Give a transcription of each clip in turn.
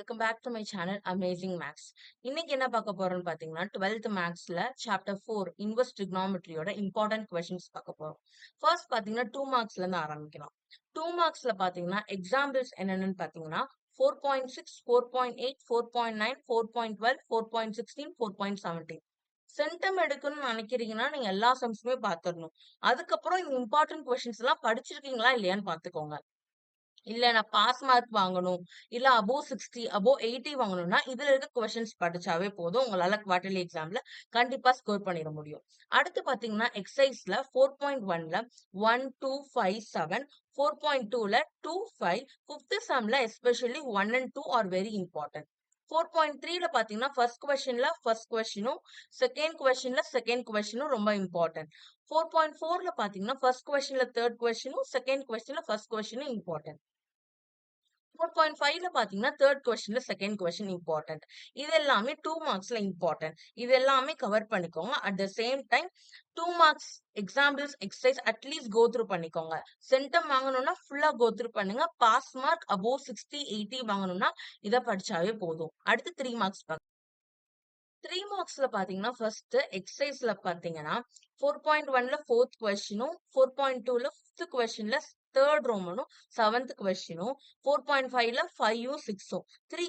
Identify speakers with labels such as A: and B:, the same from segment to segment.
A: Welcome back to my channel amazing maths. இன்னைக்கு என்ன பார்க்க போறோம்னு பார்த்தீங்கன்னா 12th மேக்ஸ்ல சாப்டர் 4 இன்வெர்ஸ் ட்ரிக்னாமெட்ரியோட இம்பார்ட்டன்ட் கொஸ்டின்ஸ் பார்க்க போறோம். ஃபர்ஸ்ட் பார்த்தீங்கன்னா 2 மார்க்ஸ்ல இருந்து ஆரம்பிக்கலாம். 2 மார்க்ஸ்ல பார்த்தீங்கன்னா எக்ஸாம்பிள்ஸ் என்னென்னு பார்த்தீங்கன்னா 4.6, 4.8, 4.9, 4.12, 4.16, 4.17. சென்டம் எடுக்கணும்னு நினைக்கிறீங்கன்னா நீங்க எல்லா சம்ஸுமே பார்த்துடணும். அதுக்கப்புறம் இந்த இம்பார்ட்டன்ட் கொஸ்டின்ஸ் எல்லாம் படிச்சிருக்கீங்களா இல்லையான்னு பார்த்துக்கோங்க. இல்ல நான் பாஸ் மார்க் வாங்கணும், இல்ல அபோவ் 60, அபோவ் 80 வாங்கணும்னா, இதுல இருக்க கொஸ்டின்ஸ் படிச்சாவே போதும். உங்களால குவார்டர்லி எக்ஸாம்ல கண்டிப்பா ஸ்கோர் பண்ணிட முடியும். அடுத்து பாத்தீங்கன்னா, எக்ஸர்சைஸ்ல 4.1ல 1, 2, 5, 7, 4.2ல 2, 5, 5th சம்ல especially 1 and 2 are very important. 4.3ல பாத்தீங்கன்னா, ஃபர்ஸ்ட் கொஸ்டின்ல ஃபர்ஸ்ட் கொஸ்டினும், செகண்ட் கொஸ்டின்ல செகண்ட் கொஸ்டினும் ரொம்ப இம்பார்ட்டன்ட். 4.4ல பாத்தீங்கன்னா, ஃபர்ஸ்ட் கொஸ்டின்ல தேர்ட் கொஸ்டினும், செகண்ட் கொஸ்டின்ல ஃபர்ஸ்ட் கொஸ்டினும் இம்பார்ட்டன்ட். 4.5ல பாத்தீங்கன்னா தேர்ட் கொஸ்டின்ல செகண்ட் கொஸ்டின் இம்பார்ட்டன்ட். இது எல்லாமே 2 மார்க்ஸ்ல இம்பார்ட்டன்ட். இது எல்லாமே கவர் பண்ணிக்கோங்க. At the same time 2 marks examples exercise at least go through பண்ணிக்கோங்க. சென்டம் வாங்கணும்னா ஃபுல்லா கோ த்ரூ பண்ணுங்க. பாஸ் மார்க் அபோவ் 60, 80 வாங்கணும்னா இதை படிச்சாவே போதும். அடுத்து 3 மார்க்ஸ் 3 மார்க்ஸ்ல பாத்தீங்கன்னா ஃபர்ஸ்ட் எக்ஸசைஸ்ல பாத்தீங்கன்னா 4.1ல ஃபோர்த் கொஸ்டினும், 4.2ல ஃபிஃப்த் கொஸ்டின்ல தேர்ட் ரோமனும், செவன்த் கொஸ்டினும், 4.5ல 5ம் 6ம் 3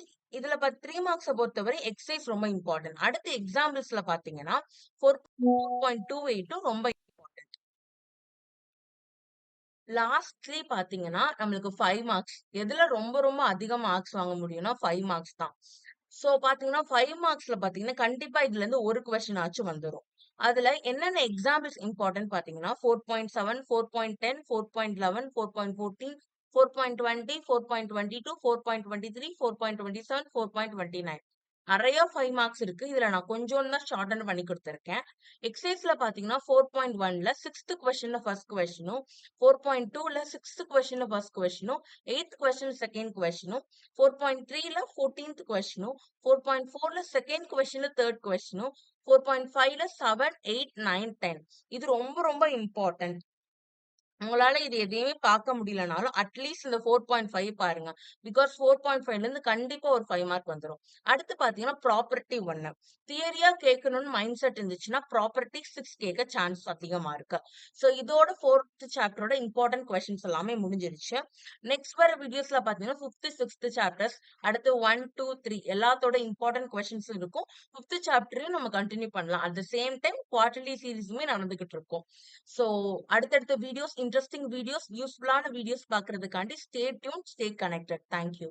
A: 3 மார்க்ஸை பொறுத்தவரை எக்ஸசைஸ் ரொம்ப இம்பார்ட்டன்ட். அடுத்து எக்ஸாம்பிள்ஸ்ல பாத்தீங்கன்னா 4.28 ரொம்ப இம்பார்ட்டன்ட். லாஸ்ட்லி பாத்தீங்கன்னா நம்மளுக்கு 5 மார்க்ஸ். எதுல ரொம்ப ரொம்ப அதிக மார்க்ஸ் வாங்க முடியும்னா 5 மார்க்ஸ் தான். சோ பாத்தீங்கன்னா 5 மார்க்ஸ்ல பாத்தீங்கன்னா கண்டிப்பா இதுல இருந்து ஒரு கொஸ்டின் ஆச்சும் வந்துரும். அதுல என்னென்ன எக்ஸாம்பிள்ஸ் இம்பார்ட்டன்ட் பாத்தீங்கன்னா 4.7, 4.10, 4.11, 4.14, 4.20, 4.22, 4.23, 4.27, 4.29. நிறைய 5 மார்க்ஸ் இருக்கு. இதுல நான் கொஞ்சம் தான் ஷார்டன் பண்ணி கொடுத்திருக்கேன். எக்ஸசைஸ்ல பாத்தீங்கன்னா 4.1ல 6th கொஸ்டின்ல ஃபர்ஸ்ட் கொஸ்டினும், 4.2ல 6th கொஸ்டின்ல ஃபர்ஸ்ட் கொஸ்டினும், 8th கொஸ்டின் செகண்ட் கொஸ்டினும், 4.3ல 14th கொஸ்டினும், 4.4ல செகண்ட் கொஸ்டின்ல தேர்ட் கொஸ்டினும், 4.5ல 7, 8, 9, 10. இது ரொம்ப ரொம்ப இம்பார்ட்டன்ட். உங்களால இது எதையுமே பார்க்க முடியலனாலும் அட்லீஸ்ட் இந்த 4.5 பாருங்க. பிகாஸ் 4.5ல இருந்து கண்டிப்பா ஒரு 5 மார்க் வந்துரும். அடுத்து பாத்தீங்கன்னா ப்ராப்பர்ட்டி 1. தியரியா கேட்கணும்னு மைண்ட் செட் இருந்துச்சுன்னா ப்ராப்பர்ட்டி 6 கேட்க சான்ஸ் அதிகமா இருக்கு. சோ இதோட 4th சாப்டரோட இம்பார்ட்டன்ட் கொஸ்டின்ஸ் எல்லாமே முடிஞ்சிருச்சு. நெக்ஸ்ட் வர வீடியோஸ்ல பாத்தீங்கன்னா 5th, 6th சாப்டர்ஸ், அடுத்து 1, 2, 3 எல்லாத்தோட இம்பார்ட்டன்ட் கொஸ்டின்ஸ் இருக்கும். 5th சாப்டரையும் நம்ம கண்டினியூ பண்ணலாம். At the same time quarterly சீரீஸுமே நடந்துகிட்டு இருக்கும். சோ அடுத்தடுத்த வீடியோஸ், இன்ட்ரெஸ்டிங் வீடியோஸ், யூஸ்ஃபுல்லான வீடியோஸ் பார்க்கறதுக்காண்டி stay tune, stay connected. Thank you.